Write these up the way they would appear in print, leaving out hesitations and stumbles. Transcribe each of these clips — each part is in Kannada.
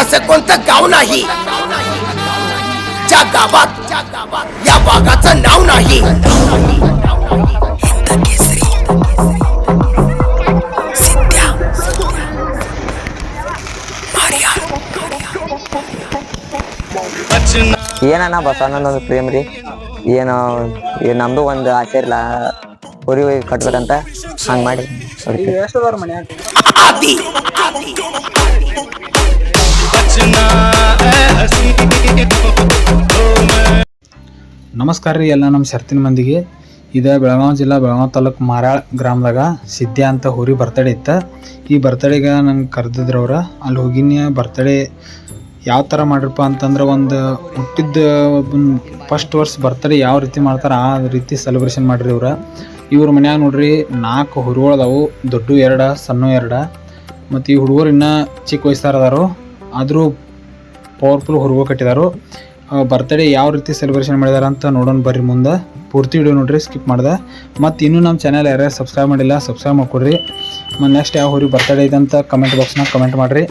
असं कोणतं गाव नाही ज्या गावात या वाघाचं नाव नाही. हिंद केसरी सिद्ध्या ಏನಣ್ಣ ಬಸವಣ್ಣನ ಪ್ರೇಮ್ ರೀ. ಏನು ನಮ್ದು ಒಂದು ಆಸೆ ಇರಲ್ಲ, ಕುರಿ ಕಟ್ಬೇಕಂತ ಹಂಗ್ ಮಾಡಿ. ನಮಸ್ಕಾರ ರೀ ಎಲ್ಲ ನಮ್ಮ ಶರ್ತಿನ ಮಂದಿಗೆ. ಇದು ಬೆಳಗಾವಿ ಜಿಲ್ಲಾ ಬೆಳಗಾವಿ ತಾಲೂಕು ಮಾರಾಳ್ ಗ್ರಾಮದಾಗ ಸಿದ್ಧ್ಯಾ ಅಂತ ಹೋರಿ ಬರ್ತಡೇ ಇತ್ತು. ಈ ಬರ್ತಡೇಗೆ ನಂಗೆ ಕರೆದಿದ್ರು ಅವ್ರು. ಅಲ್ಲಿ ಹೋಗಿನಿ. ಬರ್ತಡೇ ಯಾವ ಥರ ಮಾಡಿರಪ್ಪ ಅಂತಂದ್ರೆ, ಒಂದು ಹುಟ್ಟಿದ ಫಸ್ಟ್ ವರ್ಷ ಬರ್ತಡೇ ಯಾವ ರೀತಿ ಮಾಡ್ತಾರೆ ಆ ರೀತಿ ಸೆಲೆಬ್ರೇಷನ್ ಮಾಡಿರಿ ಇವ್ರ ಮನ್ಯಾಗ ನೋಡ್ರಿ 4 ಹುಡುಗರದಾವು, ದೊಡ್ಡ 2 ಸಣ್ಣ 2. ಮತ್ತು ಈ ಹುಡುಗರು ಇನ್ನೂ ಚಿಕ್ಕ ವಯಸ್ಸಾರದಾರು, ಆದರೂ ಪವರ್ಫುಲ್ ಹುಡುಗ ಕಟ್ಟಿದಾರು. ಬರ್ತಡೇ ಯಾವ ರೀತಿ ಸೆಲೆಬ್ರೇಷನ್ ಮಾಡಿದಾರೆ ಅಂತ ನೋಡೋಣ ಬರ್ರಿ. ಮುಂದೆ ಪೂರ್ತಿ ವಿಡಿಯೋ ನೋಡ್ರಿ, ಸ್ಕಿಪ್ ಮಾಡಿದೆ. ಮತ್ತು ಇನ್ನೂ ನಮ್ಮ ಚಾನಲ್ ಯಾರ್ಯಾರು ಸಬ್ಸ್ಕ್ರೈಬ್ ಮಾಡಿಲ್ಲ ಸಬ್ಸ್ಕ್ರೈಬ್ ಮಾಡ್ಕೊಡ್ರಿ. ಮತ್ತು ನೆಕ್ಸ್ಟ್ ಯಾವ ಹುರಿ ಬರ್ತಡೇ ಇದೆ ಅಂತ ಕಮೆಂಟ್ ಬಾಕ್ಸ್ನಾಗ ಕಮೆಂಟ್ ಮಾಡಿರಿ.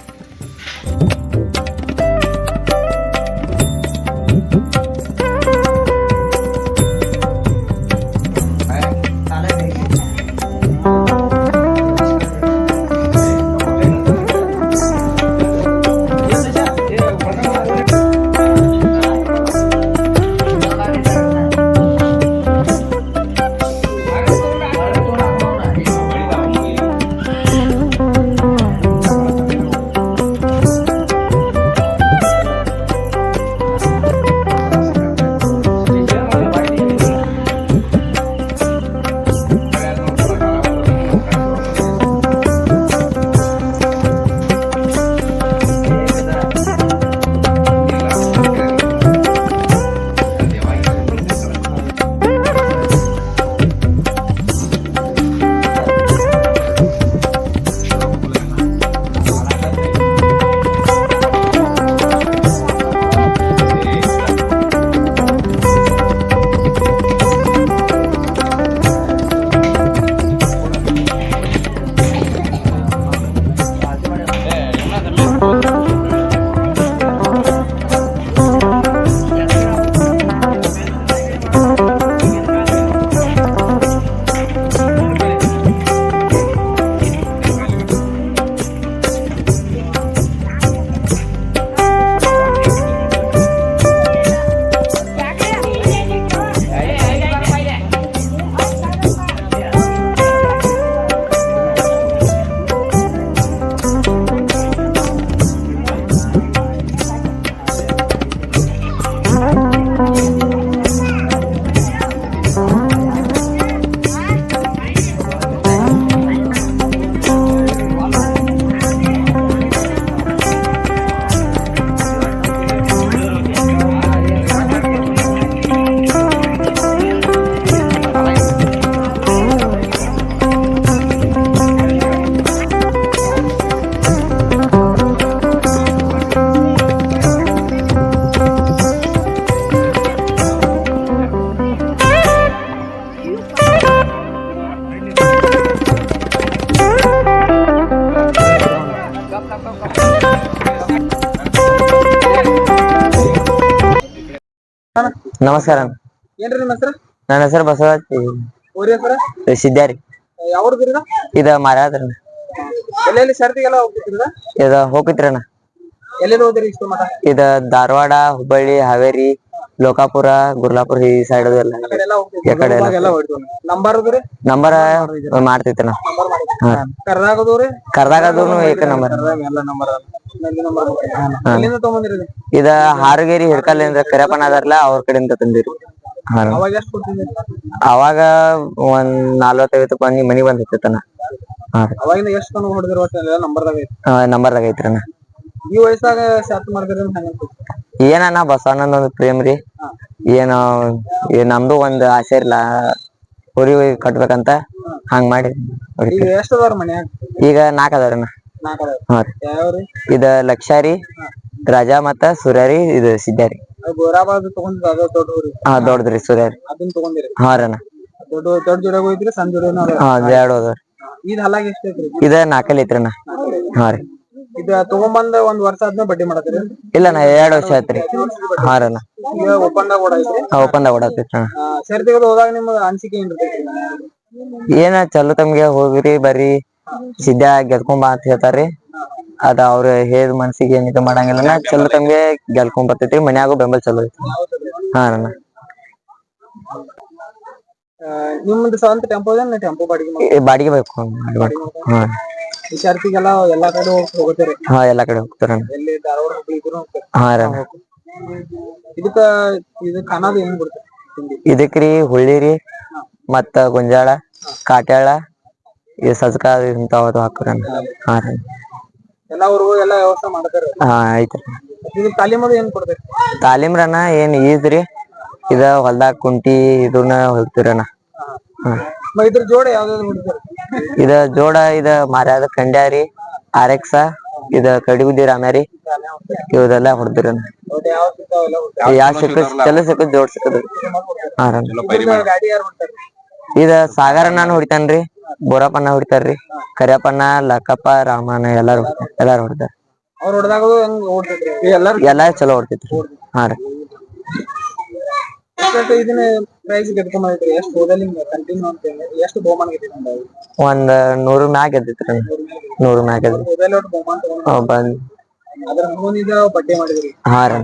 ನಮಸ್ಕಾರ. ಏನ್ರಿ ನಿಮ್ಮ ಹೆಸರು? ನನ್ನ ಹೆಸರು ಬಸವರಾಜ್. ಸಿದ್ಧ್ಯಾ ರೀ. ಯಾವ್ದು ಇದ ಮಾರಾದ್ರಣ್ಣ. ಎಲ್ಲೆಲ್ಲಿ ಶರ್ತಿಗೆಲ್ಲ ಹೋಗ್ತಿದ್ರ? ಇದ ಹೋಗಿದ್ರಣ್ಣ. ಎಲ್ಲೆಲ್ಲಿ ಹೋದ್ರಿ ಇಷ್ಟು ಮಠ? ಇದ ಧಾರವಾಡ, ಹುಬ್ಬಳ್ಳಿ, ಹಾವೇರಿ, ಲೋಕಾಪುರ, ಗುರ್ಲಾಪುರ ಈ ಸೈಡ್ ಎಲ್ಲ ನಂಬರ್ ಮಾಡ್ತೈತಣ್ಣ. ಕರ್ದಾಗದೂನು ಏಕ ನಂಬರ್. ಇದ ಹಾರಗೇರಿ ಹಿಡ್ಕಲ್ಲಿಂದ ಕರಿಯಪ್ಪನ ಅದಾರಲ್ಲ ಅವ್ರ ಕಡೆಯಿಂದ ತಂದಿರಿ. ಅವಾಗ ಒಂದ್ 40-50 ಮಂದಿ ಮನಿ ಬಂದಿತ್ತಣ್ಣ. ನಂಬರ್ದಾಗ ಐತ್ರಣ್ಣ. ಈ ವಯಸ್ಸಾಗ ಶಾರ್ಟ್ ಮಾಡಿದ್ರಿ ಏನಣ್ಣ ಬಸವಣ್ಣನ ಒಂದು ಪ್ರೇಮ್ ರೀ. ಏನು ನಮ್ದು ಒಂದು ಆಸೆ ಇರಲ್ಲ, ಕುರಿ ಕಟ್ಬೇಕಂತ ಹಂಗ್ ಮಾಡಿ. ಈಗ 4 ಅದಾರಣ್ಣ. ಹಾ ರೀ. ಇದ ಲಕ್ಷಾರಿ, ರಾಜಾ ಮತ್ತ ಸೂರ್ಯಾರಿ, ಇದು ಸಿದ್ಧಾರಿ. ಹಾ ದೊಡ್ಡದ್ರಿ ಸೂರ್ಯಾರಿ. ಹಾ ರಣ್ಣ. ಹಾ 2 ಅದಾವ್ರಿ. ಇದ 4 ಐತ್ರಣ್ಣ. ಹಾ ರೀ. ಇದ ತಗೊಂಬಂದ ಒಂದ್ ವರ್ಷ ಆದ್ಮೇಲೆ ಬಡ್ಡಿ ಮಾಡತ್ತೀರಿ ಇಲ್ಲ ನಾ 2 ವರ್ಷ ಆಯ್ತ್ರಿ. ಹಾ ರೀ ಅಣ್ಣ. ಈಗ ಒಪ್ಪಂದ ಕೂಡ ಐತ್ರಿ ಒಪ್ಪಂದ ಓಡಾತೈತಿ ಅಣ್ಣ. ಸರಿ ತೆಗೆದು ಹೋದಾಗ ನಿಮ್ಗೆ ಅನ್ಸಿಕೆ ಏನ್ ಇರ್ತೈತಿ? ಏನ ಚಲೋ ತಮ್ಗೆ ಹೋಗ್ರಿ ಬರ್ರಿ ಸಿದ್ಧ ಗೆದ್ಕೊಂಬ ಅಂತ ಹೇಳ್ತಾರ್ರಿ. ಅದ ಅವ್ರ ಹೇಳ ಮನ್ಸಿಗೆ ಏನ್ ಇದು ಮಾಡಂಗಿಲ್ಲ. ಚಲೋ ತಮ್ಗೆ ಗೆಲ್ಕೊಂಡ್ ಬರ್ತೈತಿ. ಮನ್ಯಾಗೂ ಬೆಂಬಲ ಚಲೋ ಐತಿ. ಹಾ ಅಣ್ಣ. ನಿಮ್ದು ಸ್ವಂತ ಟೆಂಪೋ ಇದೆ ಟೆಂಪೋ ಬಾಡಿಗೆ ಬೇಕು. ಹಾ ವಿಚಾರ್ತಿಗೆಲ್ಲ ಎಲ್ಲಾ ಕಡೆ ಹೋಗ್ತೀರಿ? ಹಾ ಎಲ್ಲಾ ಕಡೆ ಹೋಗ್ತಾರ. ಎಲ್ಲಿ ಧಾರವಾಡ ಹುಬ್ಳಿ ಇದ್ರು ಹಾ ರೀ. ಇದಕ್ಕ ಅನ್ನೋದು ಏನ್ ಕೊಡ್ತೀರಿ? ಇದಕ್ರಿ ಹುಳ್ಳಿ ರೀ ಮತ್ತ ಗೊಂಜಾಳ ಕಾಟ್ಯಾಳ ಈ ಸಜ್ಕ ಇಂತಾವದು ಹಾಕ್ರಿ. ಹಾ ರೀ. ಎಲ್ಲಾ ಊರಿಗೂ ಎಲ್ಲಾ ವ್ಯವಸ್ಥೆ ಮಾಡ್ತಾರ? ಹಾ ಐತ್ರಿ. ಇದು ತಾಲೀಮದು ಏನ್ ಕೊಡ್ತೀರಿ? ತಾಲೀಮ್ರನ ಏನ್ ಈಜ್ರಿ ಇದ ಹೊಲ್ದಾಗ ಕುಂಟಿ ಇದನ್ನ ಹೊಲ್ತಿರಣ್ಣ. ಇದ್ರ ಜೋಡ ಯಾವ್ದಾದ್ರು ಹೊಡಿತೀರಿ? ಇದ ಜೋಡ ಇದ ಮಾರ್ಯಾದ ಖಂಡ್ಯಾರಿ RX ಇದ ಕಡಿಗುದ್ದಿ ರಾಮ್ಯಾರಿ ಇವದೆಲ್ಲ ಹೊಡ್ದಿರ. ಯಾವ ಸಿಕ್ಕ ಚಲೋ ಸಿಕ್ಕ ಜೋಡ್ ಸಿಕ್ಕದ. ಗಾಡಿ ಯಾರು ಹೊಡ್ತಾರೆ? ಇದ ಸಾಗರ ನಾನು ಹೊಡಿತಾನ್ರಿ, ಬೋರಪ್ಪನ ಹೊಡಿತಾರ್ರಿ, ಕರಿಯಪ್ಪನ ಲಕ್ಕಪ್ಪ ರಾಮನ ಎಲ್ಲಾರು ಹೊಡ್ತಾರ. ಅವ್ರು ಹೊಡೆದಾಗ ಹೆಂಗ್ ಓಡ್ತೈತ್ರಿ? ಎಲ್ಲಾ ಚಲೋ ಹೊಡ್ತೈತ್ರಿ. ಹಾ ರೀ. ಇದನ್ನ ಪ್ರೈಸ್ ಗೆದ್ಕೊಂಡ್ರಿ ಎಷ್ಟು ಹೋದಲ್ಲಿ ಕಂಟಿನ್ಯೂ ಅಂತ ಎಷ್ಟು ಬಹುಮಾನ ಗೆದ್ದಿದ್ರಿ? ಒಂದ್ 100 ಮ್ಯಾಗ ಗೆದ್ದಿತ್ರಿ. 100 ಮ್ಯಾಗ ಬಂದ್ ಅದ್ರ ಮುಂದಿದ ಬಡ್ಡೆ ಮಾಡಿದ್ರಿ. ಹಾ ರೀ.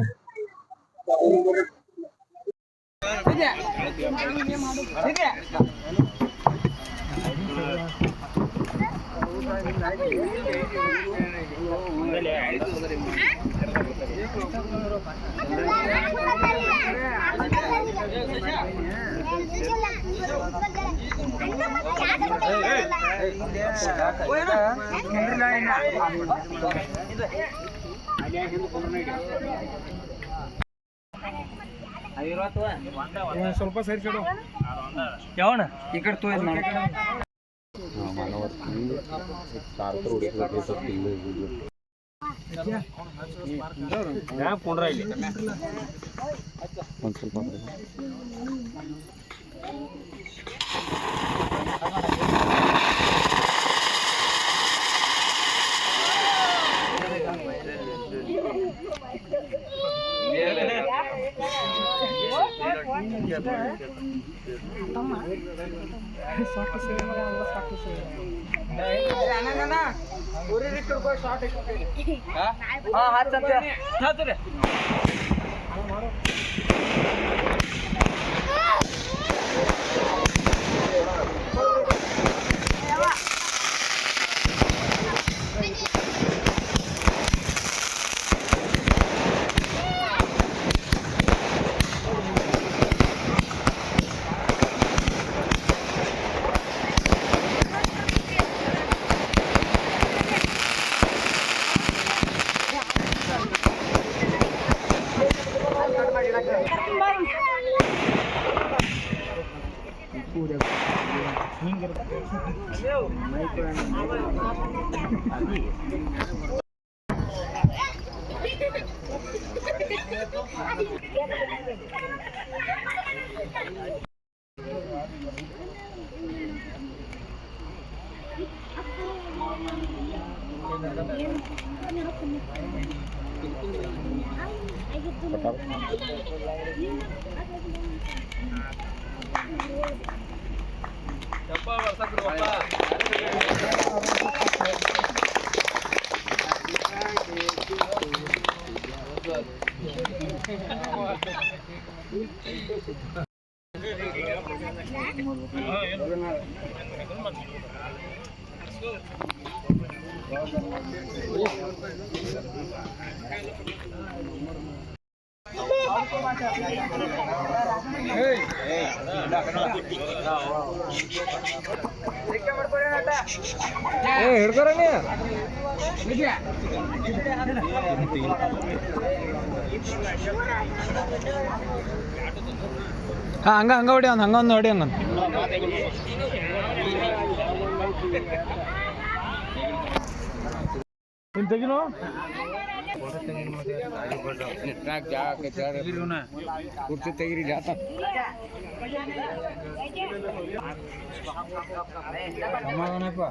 ಸ್ವಲ್ಪ ಸೈಡ್ ಸೈಡು ಯಾವಣ ಈ ಕಡೆ ತೋಯ್ ಮಾಡಿ ಒಂದ್ ಸ್ವಲ್ಪ ಹಂಗ ಹಂಗ ಹೊಡಿ ಹಂಗ ಒಂದು ಹೊಡಿ ಹಂಗ ತೆಗಿನು ಕುರ್ಚಿ ತೆಗಿರಿ ಜಾತ ಸಮಾಧಾನಪ್ಪ